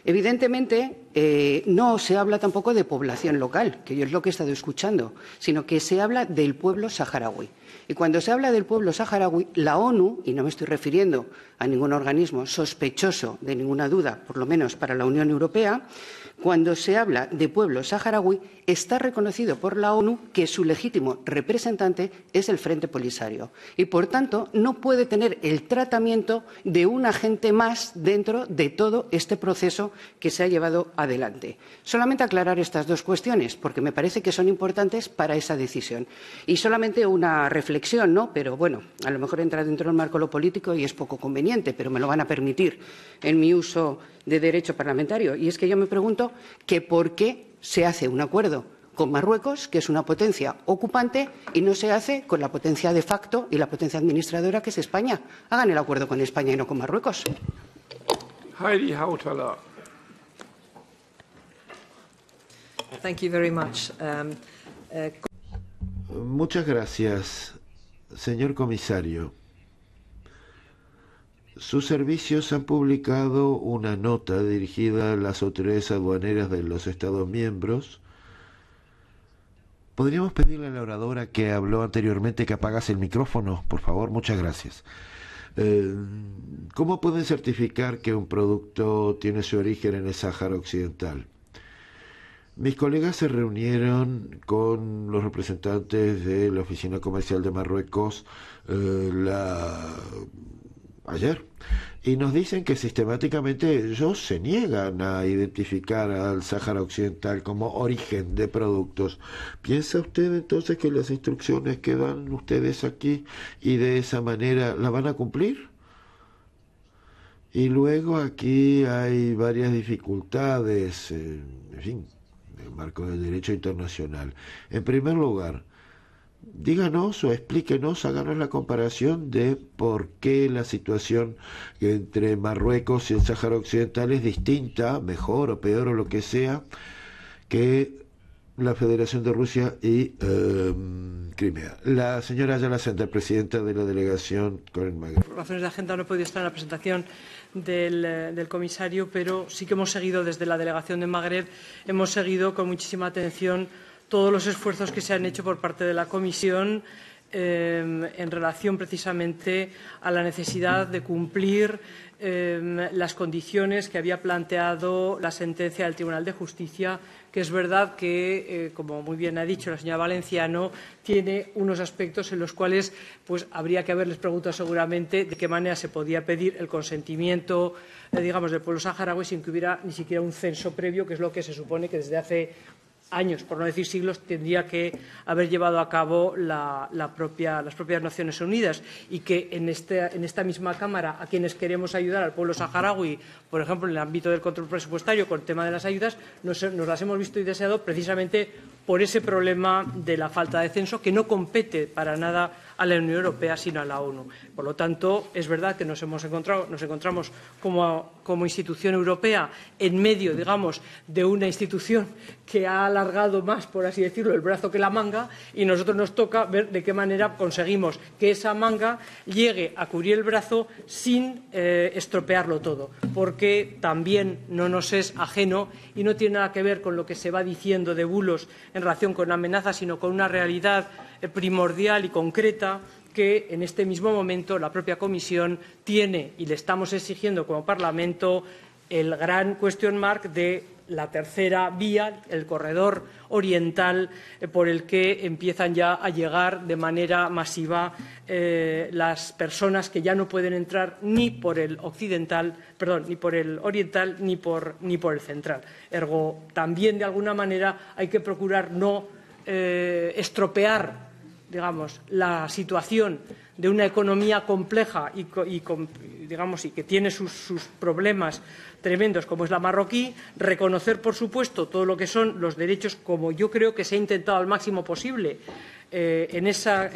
[SPEAKER 8] Evidentemente, no se habla tampoco de población local, que yo es lo que he estado escuchando, sino que se habla del pueblo saharaui. Y cuando se habla del pueblo saharaui, la ONU, y no me estoy refiriendo a ningún organismo sospechoso de ninguna duda, por lo menos para la Unión Europea, cuando se habla de pueblo saharaui, está reconocido por la ONU que su legítimo representante es el Frente Polisario y, por tanto, no puede tener el tratamiento de un agente más dentro de todo este proceso que se ha llevado adelante. Solamente aclarar estas dos cuestiones, porque me parece que son importantes para esa decisión. Y solamente una reflexión, ¿no? Pero, bueno, a lo mejor entra dentro del marco lo político y es poco conveniente, pero me lo van a permitir en mi uso de derecho parlamentario. Y es que yo me pregunto que por qué se hace un acuerdo con Marruecos, que es una potencia ocupante, y no se hace con la potencia de facto y la potencia administradora, que es España. Hagan el acuerdo con España y no con Marruecos.
[SPEAKER 2] Heidi Hautala.
[SPEAKER 9] Thank you very much.
[SPEAKER 3] Muchas gracias, señor comisario. sus servicios han publicado una nota dirigida a las autoridades aduaneras de los Estados miembros. ¿Podríamos pedirle a la oradora que habló anteriormente que apagase el micrófono? Por favor, muchas gracias. ¿Cómo pueden certificar que un producto tiene su origen en el Sáhara Occidental? Mis colegas se reunieron con los representantes de la Oficina Comercial de Marruecos ayer y nos dicen que sistemáticamente ellos se niegan a identificar al Sáhara Occidental como origen de productos. ¿Piensa usted entonces que las instrucciones que dan ustedes aquí y de esa manera la van a cumplir? Y luego aquí hay varias dificultades, en fin, en el marco del derecho internacional. En primer lugar, díganos o explíquenos, háganos la comparación de por qué la situación entre Marruecos y el Sáhara Occidental es distinta, mejor o peor o lo que sea, que la Federación de Rusia y Crimea. La señora Ayala Sender, presidenta de la delegación con el Magreb.
[SPEAKER 9] Por razones de agenda no he podido estar en la presentación del comisario, pero sí que hemos seguido desde la delegación de Magreb, hemos seguido con muchísima atención todos los esfuerzos que se han hecho por parte de la Comisión en relación precisamente a la necesidad de cumplir las condiciones que había planteado la sentencia del Tribunal de Justicia, que es verdad que, como muy bien ha dicho la señora Valenciano, tiene unos aspectos en los cuales pues, habría que haberles preguntado seguramente de qué manera se podía pedir el consentimiento digamos, del pueblo saharaui sin que hubiera ni siquiera un censo previo, que es lo que se supone que desde hace años, por no decir siglos, tendría que haber llevado a cabo las propias Naciones Unidas, y que en esta misma Cámara, a quienes queremos ayudar al pueblo saharaui, por ejemplo, en el ámbito del control presupuestario con el tema de las ayudas, nos las hemos visto y deseado precisamente por ese problema de la falta de censo, que no compete para nada a la Unión Europea, sino a la ONU. Por lo tanto, es verdad que nos encontramos como institución europea en medio, digamos, de una institución que ha alargado más, por así decirlo, el brazo que la manga, y nosotros nos toca ver de qué manera conseguimos que esa manga llegue a cubrir el brazo sin estropearlo todo, porque también no nos es ajeno y no tiene nada que ver con lo que se va diciendo de bulos en relación con amenazas, sino con una realidad primordial y concreta que en este mismo momento la propia Comisión tiene, y le estamos exigiendo como Parlamento, el gran question mark de la tercera vía, el corredor oriental, por el que empiezan ya a llegar de manera masiva las personas que ya no pueden entrar ni por el occidental, perdón, ni por el oriental ni por el central. Ergo, también de alguna manera hay que procurar no estropear, digamos, la situación de una economía compleja y que tiene sus problemas tremendos como es la marroquí, reconocer, por supuesto, todo lo que son los derechos, como yo creo que se ha intentado al máximo posible en esa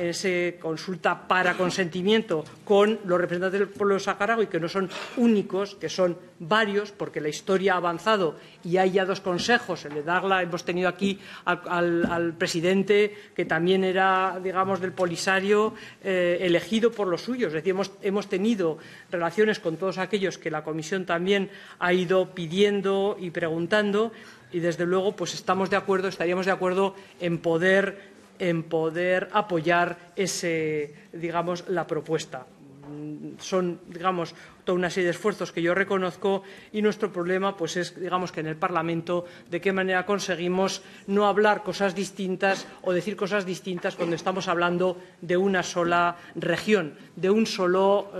[SPEAKER 9] consulta para consentimiento con los representantes del pueblo saharaui, que no son únicos, que son varios, porque la historia ha avanzado y hay ya dos consejos. El de Dagla, hemos tenido aquí al presidente, que también era, digamos, del Polisario, elegido por los suyos. Es decir, hemos tenido relaciones con todos aquellos que la Comisión también ha ido pidiendo y preguntando, y desde luego pues estaríamos de acuerdo en poder apoyar la propuesta. Son, digamos, toda una serie de esfuerzos que yo reconozco, y nuestro problema pues es, digamos, que en el Parlamento de qué manera conseguimos no hablar cosas distintas o decir cosas distintas cuando estamos hablando de una sola región, de un solo,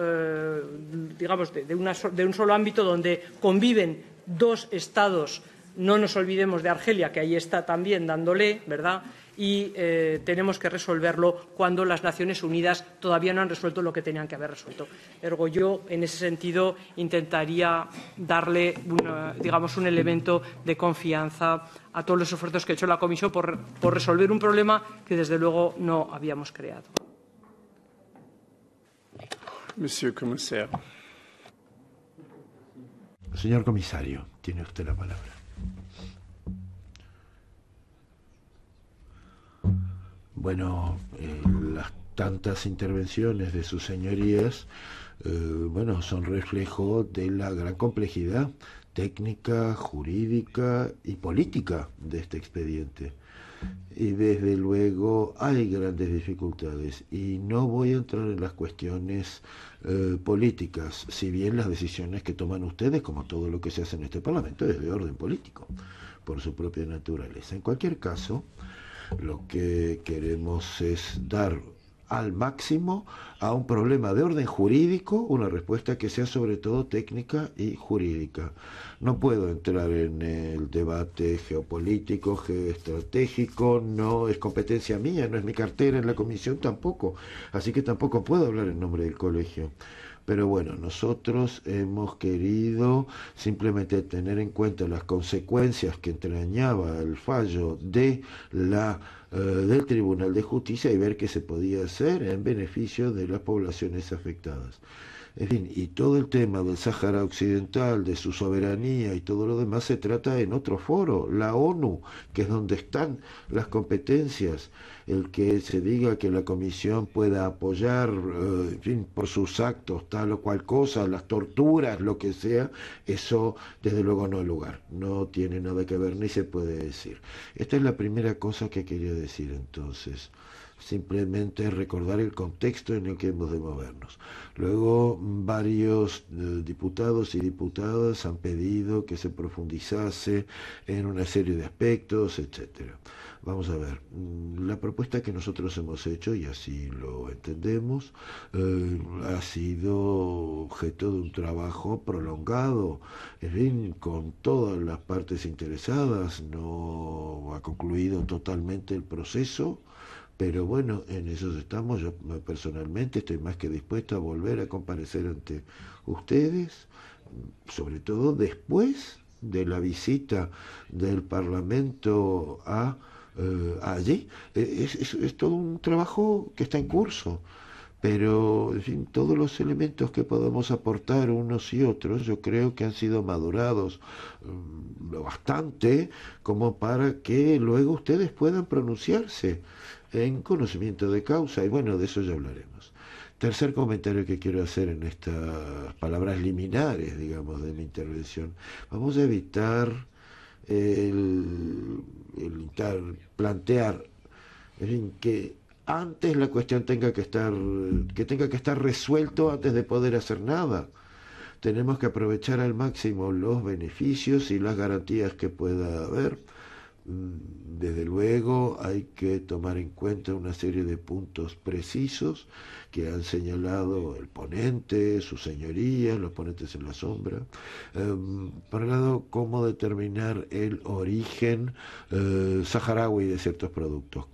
[SPEAKER 9] digamos, de un solo ámbito donde conviven dos estados. No nos olvidemos de Argelia, que ahí está también dándole, ¿verdad? Y tenemos que resolverlo cuando las Naciones Unidas todavía no han resuelto lo que tenían que haber resuelto. Ergo, yo, en ese sentido, intentaría darle un elemento de confianza a todos los esfuerzos que ha hecho la Comisión por resolver un problema que, desde luego, no habíamos creado.
[SPEAKER 2] Monsieur le Commissaire.
[SPEAKER 3] Señor comisario, tiene usted la palabra. Bueno, las tantas intervenciones de sus señorías, bueno, son reflejo de la gran complejidad técnica, jurídica y política de este expediente. Y desde luego hay grandes dificultades y no voy a entrar en las cuestiones políticas, si bien las decisiones que toman ustedes, como todo lo que se hace en este Parlamento, es de orden político, por su propia naturaleza. En cualquier caso, lo que queremos es dar al máximo a un problema de orden jurídico una respuesta que sea sobre todo técnica y jurídica. No puedo entrar en el debate geopolítico, geoestratégico, no es competencia mía, no es mi cartera en la comisión tampoco, así que tampoco puedo hablar en nombre del colegio. Pero bueno, nosotros hemos querido simplemente tener en cuenta las consecuencias que entrañaba el fallo de del Tribunal de Justicia y ver qué se podía hacer en beneficio de las poblaciones afectadas. En fin, y todo el tema del Sáhara Occidental, de su soberanía y todo lo demás se trata en otro foro, la ONU, que es donde están las competencias. El que se diga que la Comisión pueda apoyar, en fin, por sus actos, tal o cual cosa, las torturas, lo que sea, eso desde luego no es lugar, no tiene nada que ver ni se puede decir. Esta es la primera cosa que quería decir entonces. Simplemente recordar el contexto en el que hemos de movernos. Luego varios diputados y diputadas han pedido que se profundizase en una serie de aspectos, etcétera. Vamos a ver, la propuesta que nosotros hemos hecho, y así lo entendemos, ha sido objeto de un trabajo prolongado, en fin, con todas las partes interesadas. No ha concluido totalmente el proceso, pero bueno, en eso estamos. Yo personalmente estoy más que dispuesto a volver a comparecer ante ustedes, sobre todo después de la visita del Parlamento allí. Es todo un trabajo que está en curso, pero en fin, todos los elementos que podemos aportar unos y otros, yo creo que han sido madurados lo bastante como para que luego ustedes puedan pronunciarse en conocimiento de causa, y bueno, de eso ya hablaremos. Tercer comentario que quiero hacer en estas palabras liminares, digamos, de mi intervención. Vamos a evitar el plantear, en fin, que antes la cuestión tenga que estar resuelto antes de poder hacer nada. Tenemos que aprovechar al máximo los beneficios y las garantías que pueda haber. Desde luego hay que tomar en cuenta una serie de puntos precisos que han señalado el ponente, sus señorías, los ponentes en la sombra. Por un lado, cómo determinar el origen saharaui de ciertos productos.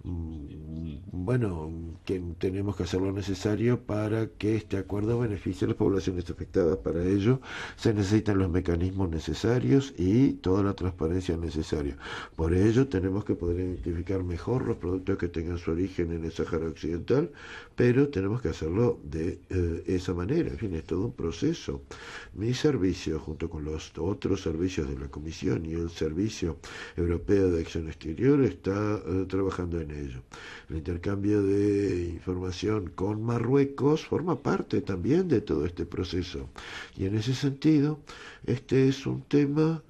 [SPEAKER 3] Bueno, que tenemos que hacer lo necesario para que este acuerdo beneficie a las poblaciones afectadas. Para ello se necesitan los mecanismos necesarios y toda la transparencia necesaria. Por ello tenemos que poder identificar mejor los productos que tengan su origen en el Sáhara Occidental, pero tenemos que hacerlo de esa manera. En fin, es todo un proceso. Mi servicio, junto con los otros servicios de la Comisión y el Servicio Europeo de Acción Exterior, está trabajando en ello. El intercambio de información con Marruecos forma parte también de todo este proceso. Y en ese sentido, este es un tema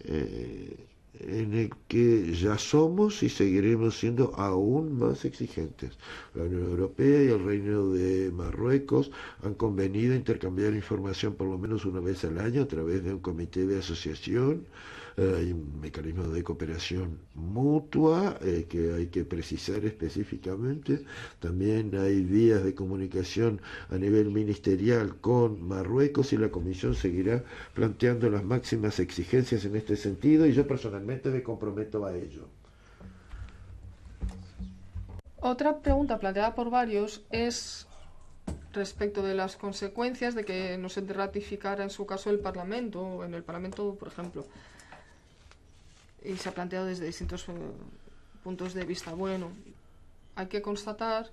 [SPEAKER 3] en el que ya somos y seguiremos siendo aún más exigentes. La Unión Europea y el Reino de Marruecos han convenido intercambiar información por lo menos una vez al año a través de un comité de asociación. Hay un mecanismo de cooperación mutua que hay que precisar específicamente. También hay vías de comunicación a nivel ministerial con Marruecos y la Comisión seguirá planteando las máximas exigencias en este sentido y yo personalmente me comprometo a ello.
[SPEAKER 4] Otra pregunta planteada por varios es respecto de las consecuencias de que no se ratificara en su caso el Parlamento, o en el Parlamento, por ejemplo. Y se ha planteado desde distintos puntos de vista. Bueno, hay que constatar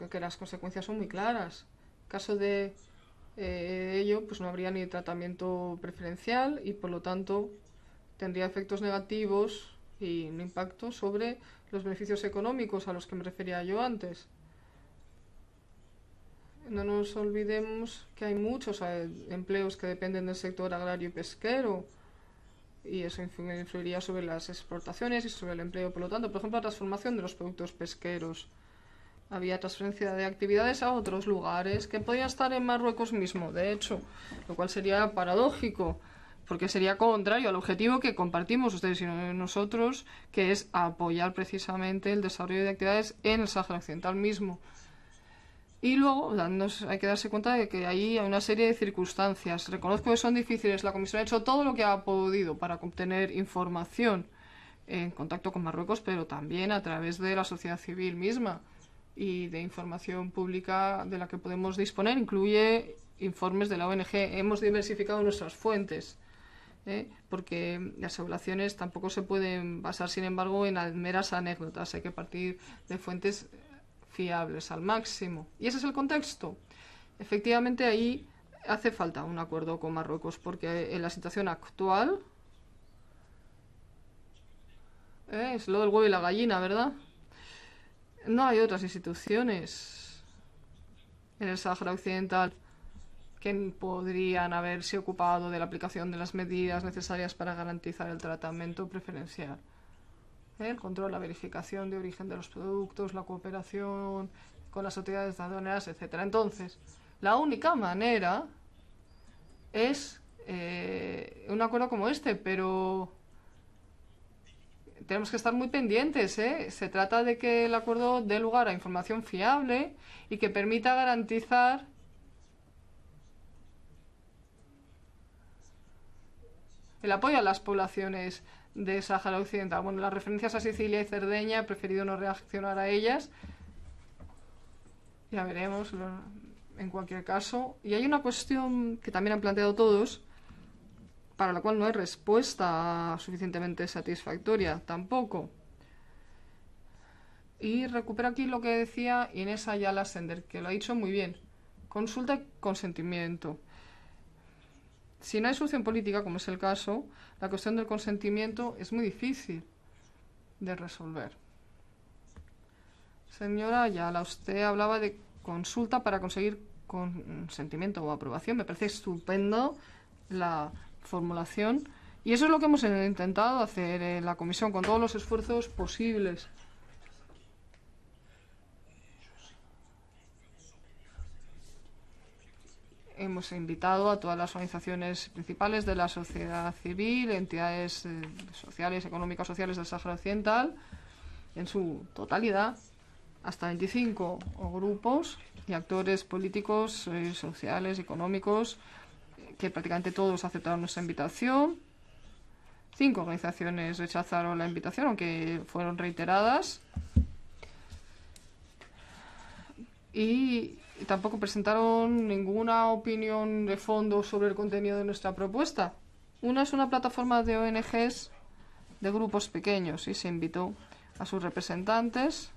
[SPEAKER 4] que las consecuencias son muy claras. En caso de ello, pues no habría ni tratamiento preferencial y por lo tanto tendría efectos negativos y un impacto sobre los beneficios económicos a los que me refería yo antes. No nos olvidemos que hay muchos empleos que dependen del sector agrario y pesquero, y eso influiría sobre las exportaciones y sobre el empleo. Por lo tanto, por ejemplo, la transformación de los productos pesqueros. Había transferencia de actividades a otros lugares que podían estar en Marruecos mismo, de hecho, lo cual sería paradójico, porque sería contrario al objetivo que compartimos ustedes y nosotros, que es apoyar precisamente el desarrollo de actividades en el Sáhara Occidental mismo. Y luego hay que darse cuenta de que ahí hay una serie de circunstancias. Reconozco que son difíciles. La Comisión ha hecho todo lo que ha podido para obtener información en contacto con Marruecos, pero también a través de la sociedad civil misma y de información pública de la que podemos disponer. Incluye informes de la ONG. Hemos diversificado nuestras fuentes, porque las evaluaciones tampoco se pueden basar, sin embargo, en meras anécdotas. Hay que partir de fuentes fiables al máximo. Y ese es el contexto. Efectivamente, ahí hace falta un acuerdo con Marruecos, porque en la situación actual es lo del huevo y la gallina, ¿verdad? No hay otras instituciones en el Sáhara Occidental que podrían haberse ocupado de la aplicación de las medidas necesarias para garantizar el tratamiento preferencial. El control, la verificación de origen de los productos, la cooperación con las autoridades aduaneras, etc. Entonces, la única manera es un acuerdo como este, pero tenemos que estar muy pendientes, Se trata de que el acuerdo dé lugar a información fiable y que permita garantizar el apoyo a las poblaciones de Sáhara Occidental. Bueno, las referencias a Sicilia y Cerdeña, he preferido no reaccionar a ellas. Ya veremos, en cualquier caso. Y hay una cuestión que también han planteado todos, para la cual no hay respuesta suficientemente satisfactoria tampoco. Y recupero aquí lo que decía Inés Ayala Sender, que lo ha dicho muy bien. Consulta y consentimiento. Si no hay solución política, como es el caso, la cuestión del consentimiento es muy difícil de resolver. Señora Ayala, usted hablaba de consulta para conseguir consentimiento o aprobación. Me parece estupendo la formulación. Y eso es lo que hemos intentado hacer en la Comisión con todos los esfuerzos posibles. Hemos invitado a todas las organizaciones principales de la sociedad civil, entidades sociales, económicas, sociales del Sáhara Occidental, en su totalidad, hasta 25 grupos y actores políticos, sociales, económicos, que prácticamente todos aceptaron nuestra invitación. 5 organizaciones rechazaron la invitación, aunque fueron reiteradas. Y tampoco presentaron ninguna opinión de fondo sobre el contenido de nuestra propuesta. Una es una plataforma de ONGs de grupos pequeños y se invitó a sus representantes.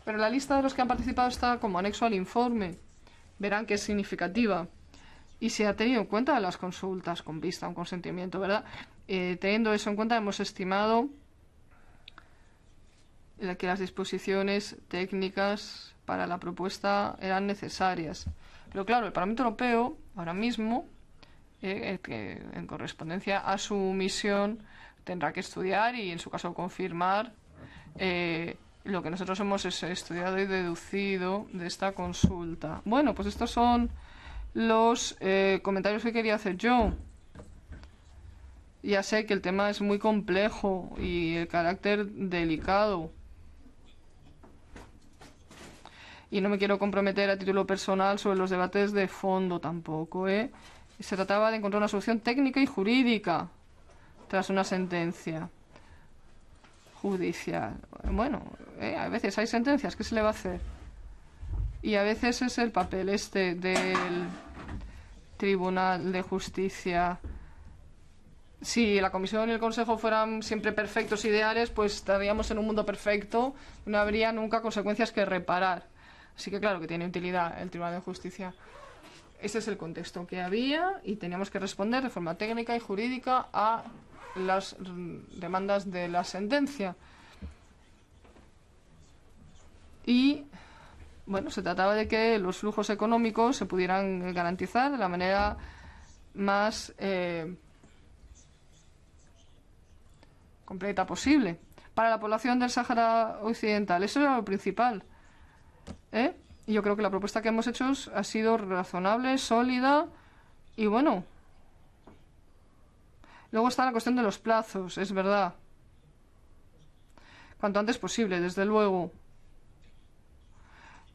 [SPEAKER 4] Pero la lista de los que han participado está como anexo al informe. Verán que es significativa. Y se ha tenido en cuenta las consultas con vista a un consentimiento, ¿verdad? Teniendo eso en cuenta, hemos estimado que las disposiciones técnicas para la propuesta eran necesarias. Pero claro, el Parlamento Europeo ahora mismo, que en correspondencia a su misión, tendrá que estudiar y en su caso confirmar lo que nosotros hemos estudiado y deducido de esta consulta. Bueno, pues estos son los comentarios que quería hacer yo. Ya sé que el tema es muy complejo y el carácter delicado. Y no me quiero comprometer a título personal sobre los debates de fondo tampoco, Se trataba de encontrar una solución técnica y jurídica tras una sentencia judicial. Bueno, a veces hay sentencias, ¿qué se le va a hacer? Y a veces es el papel del Tribunal de Justicia. Si la Comisión y el Consejo fueran siempre perfectos, ideales, pues estaríamos en un mundo perfecto y no habría nunca consecuencias que reparar. Así que claro que tiene utilidad el Tribunal de Justicia. ese es el contexto que había y teníamos que responder de forma técnica y jurídica a las demandas de la sentencia. Y bueno, se trataba de que los flujos económicos se pudieran garantizar de la manera más completa posible para la población del Sáhara Occidental. Eso era lo principal. Y yo creo que la propuesta que hemos hecho ha sido razonable, sólida y bueno. Luego está la cuestión de los plazos, es verdad. Cuanto antes posible, desde luego.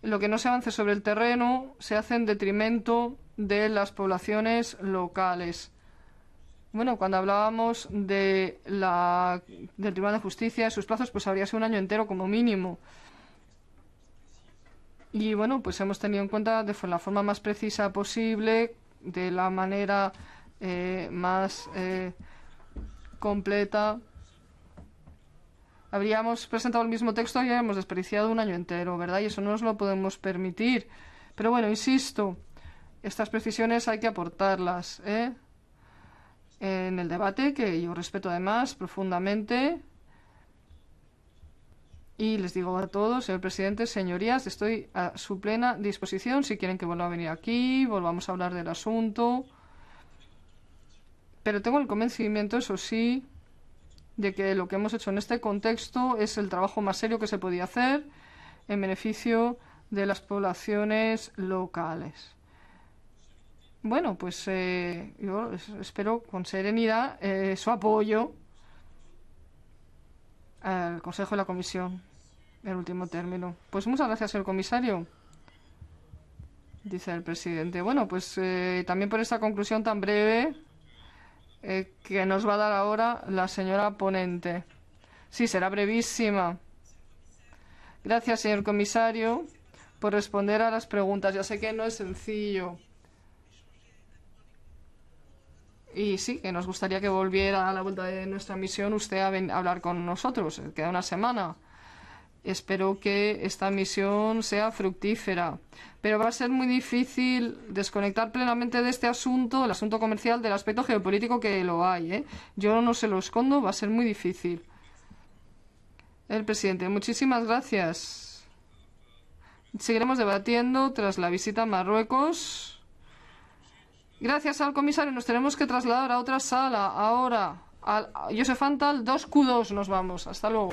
[SPEAKER 4] Lo que no se avance sobre el terreno se hace en detrimento de las poblaciones locales. Bueno, cuando hablábamos del Tribunal de Justicia y sus plazos, pues habría sido un año entero como mínimo. Y bueno, pues hemos tenido en cuenta de la forma más precisa posible, de la manera más completa. Habríamos presentado el mismo texto y habríamos desperdiciado un año entero, ¿verdad? Y eso no nos lo podemos permitir. Pero bueno, insisto, estas precisiones hay que aportarlas, en el debate, que yo respeto además profundamente. Y les digo a todos, señor presidente, señorías, estoy a su plena disposición. Si quieren que vuelva a venir aquí, volvamos a hablar del asunto. Pero tengo el convencimiento, eso sí, de que lo que hemos hecho en este contexto es el trabajo más serio que se podía hacer en beneficio de las poblaciones locales. Bueno, pues yo espero con serenidad su apoyo al Consejo y la Comisión, el último término. Pues muchas gracias, señor comisario, dice el presidente. Bueno, pues también por esta conclusión tan breve que nos va a dar ahora la señora ponente. Sí, será brevísima. Gracias, señor comisario, por responder a las preguntas. Ya sé que no es sencillo. Y sí, que nos gustaría que volviera a la vuelta de nuestra misión usted a hablar con nosotros. Queda una semana. Espero que esta misión sea fructífera. Pero va a ser muy difícil desconectar plenamente de este asunto, el asunto comercial, del aspecto geopolítico que lo hay, Yo no se lo escondo, va a ser muy difícil. El presidente, muchísimas gracias. Seguiremos debatiendo tras la visita a Marruecos. Gracias al comisario, nos tenemos que trasladar a otra sala ahora. Al Josef Antal 2Q2 nos vamos. Hasta luego.